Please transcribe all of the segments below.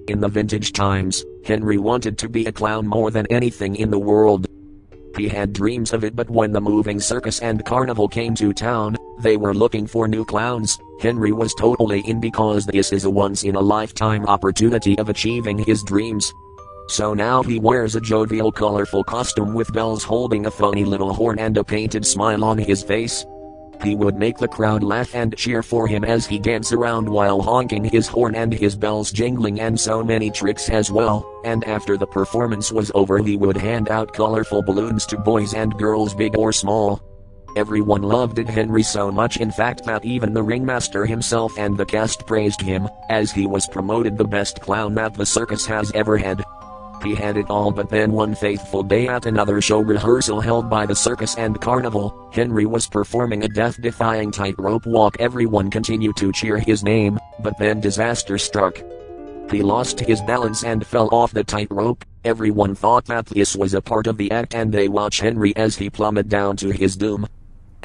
In the vintage times, Henry wanted to be a clown more than anything in the world. He had dreams of it, but when the moving circus and carnival came to town, they were looking for new clowns. Henry was totally in because this is a once-in-a-lifetime opportunity of achieving his dreams. So now he wears a jovial, colorful costume with bells holding a funny little horn and a painted smile on his face. He would make the crowd laugh and cheer for him as he danced around while honking his horn and his bells jingling, and so many tricks as well. And after the performance was over, he would hand out colorful balloons to boys and girls, big or small. Everyone loved Henry so much, in fact, that even the ringmaster himself and the cast praised him, as he was promoted the best clown that the circus has ever had. He had it all, but then one faithful day at another show rehearsal held by the circus and carnival, Henry was performing a death-defying tightrope walk. Everyone continued to cheer his name, but then disaster struck. He lost his balance and fell off the tightrope. Everyone thought that this was a part of the act, and they watch Henry as he plummeted down to his doom.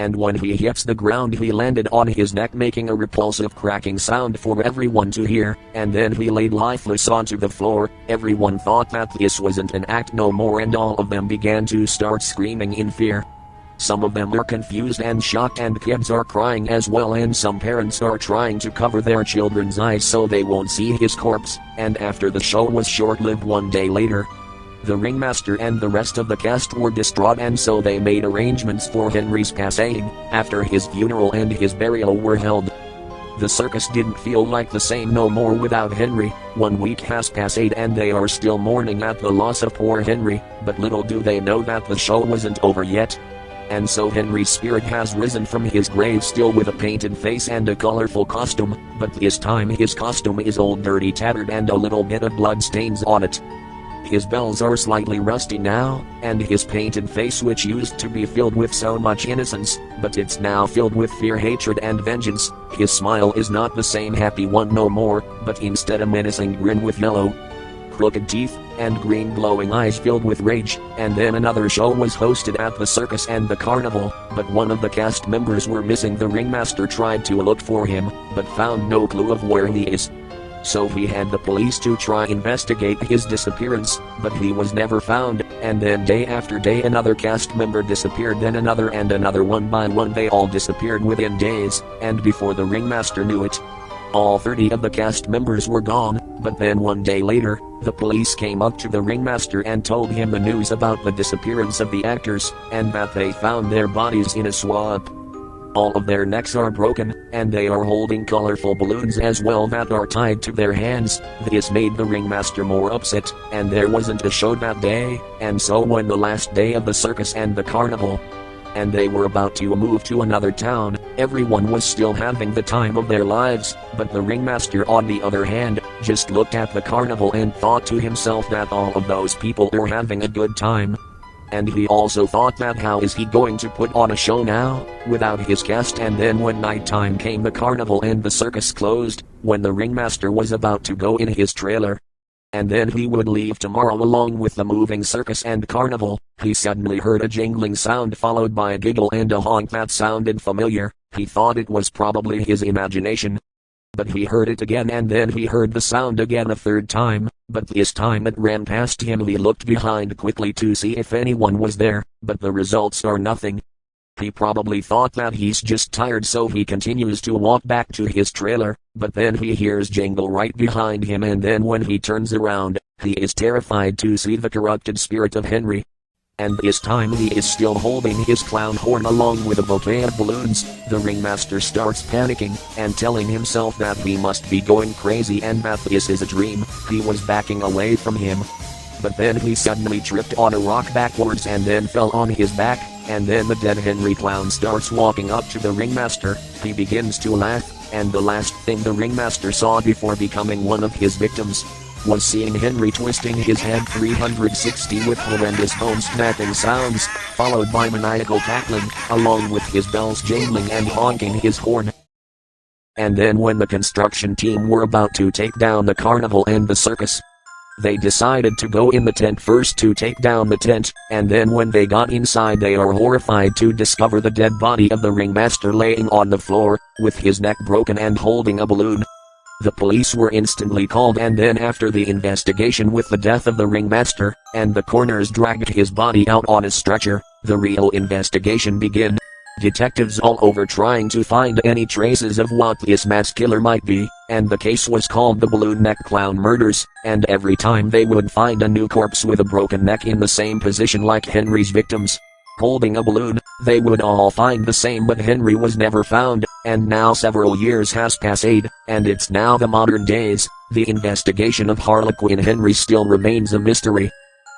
And when he hits the ground, he landed on his neck, making a repulsive cracking sound for everyone to hear, and then he laid lifeless onto the floor. Everyone thought that this wasn't an act no more, and all of them began to start screaming in fear. Some of them are confused and shocked, and kids are crying as well, and some parents are trying to cover their children's eyes so they won't see his corpse. And after the show was short-lived, one day later, the ringmaster and the rest of the cast were distraught, and so they made arrangements for Henry's passing. After his funeral and his burial were held, the circus didn't feel like the same no more without Henry. 1 week has passed and they are still mourning at the loss of poor Henry, but little do they know that the show wasn't over yet. And so Henry's spirit has risen from his grave, still with a painted face and a colorful costume, but this time his costume is old, dirty, tattered, and a little bit of blood stains on it. His bells are slightly rusty now, and his painted face, which used to be filled with so much innocence, but it's now filled with fear, hatred, and vengeance. His smile is not the same happy one no more, but instead a menacing grin with yellow, crooked teeth, and green glowing eyes filled with rage. And then another show was hosted at the circus and the carnival, but one of the cast members were missing. The ringmaster tried to look for him, but found no clue of where he is. So he had the police to try investigate his disappearance, but he was never found. And then day after day another cast member disappeared, then another and another. One by one they all disappeared within days, and before the ringmaster knew it, all 30 of the cast members were gone. But then one day later, the police came up to the ringmaster and told him the news about the disappearance of the actors, and that they found their bodies in a swamp. All of their necks are broken, and they are holding colorful balloons as well that are tied to their hands. This made the ringmaster more upset, and there wasn't a show that day. And so when the last day of the circus and the carnival, and they were about to move to another town, everyone was still having the time of their lives. But the ringmaster, on the other hand, just looked at the carnival and thought to himself that all of those people are having a good time. And he also thought that how is he going to put on a show now, without his cast? And then when nighttime came, the carnival and the circus closed. When the ringmaster was about to go in his trailer, and then he would leave tomorrow along with the moving circus and carnival, he suddenly heard a jingling sound followed by a giggle and a honk that sounded familiar. He thought it was probably his imagination. But he heard it again, and then he heard the sound again a third time, but this time it ran past him. He looked behind quickly to see if anyone was there, but the results are nothing. He probably thought that he's just tired, so he continues to walk back to his trailer, but then he hears jingle right behind him, and then when he turns around, he is terrified to see the corrupted spirit of Henry. And this time he is still holding his clown horn along with a bouquet of balloons. The ringmaster starts panicking and telling himself that he must be going crazy and that this is a dream. He was backing away from him, but then he suddenly tripped on a rock backwards and then fell on his back. And then the dead Henry clown starts walking up to the ringmaster. He begins to laugh, and the last thing the ringmaster saw before becoming one of his victims was seeing Henry twisting his head 360 with horrendous bone-snapping sounds, followed by maniacal cackling, along with his bells jingling and honking his horn. And then when the construction team were about to take down the carnival and the circus, they decided to go in the tent first to take down the tent, and then when they got inside they are horrified to discover the dead body of the ringmaster laying on the floor, with his neck broken and holding a balloon. The police were instantly called, and then after the investigation with the death of the ringmaster, and the coroners dragged his body out on a stretcher, the real investigation began. Detectives all over trying to find any traces of what this mass killer might be, and the case was called the Balloon Neck Clown Murders, and every time they would find a new corpse with a broken neck in the same position like Henry's victims, holding a balloon, they would all find the same, but Henry was never found, and now several years has passed, and it's now the modern days. The investigation of Harlequin Henry still remains a mystery,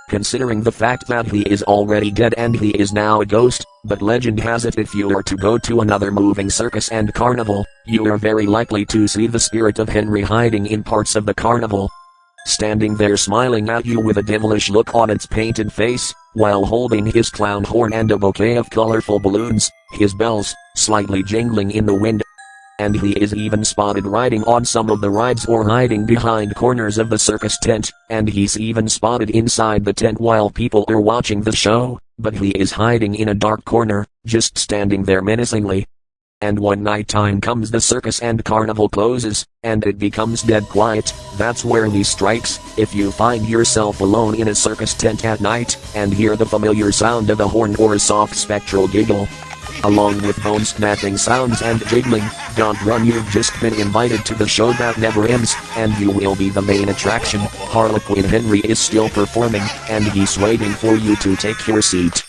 considering the fact that he is already dead and he is now a ghost, but legend has it if you are to go to another moving circus and carnival, you are very likely to see the spirit of Henry hiding in parts of the carnival, standing there smiling at you with a devilish look on its painted face, while holding his clown horn and a bouquet of colorful balloons, his bells slightly jingling in the wind. And he is even spotted riding on some of the rides or hiding behind corners of the circus tent, and he's even spotted inside the tent while people are watching the show, but he is hiding in a dark corner, just standing there menacingly. And when nighttime comes, the circus and carnival closes, and it becomes dead quiet. That's where he strikes. If you find yourself alone in a circus tent at night, and hear the familiar sound of a horn or a soft spectral giggle, along with bone-snapping sounds and jiggling, don't run, you've just been invited to the show that never ends, and you will be the main attraction. Harlequin Henry is still performing, and he's waiting for you to take your seat.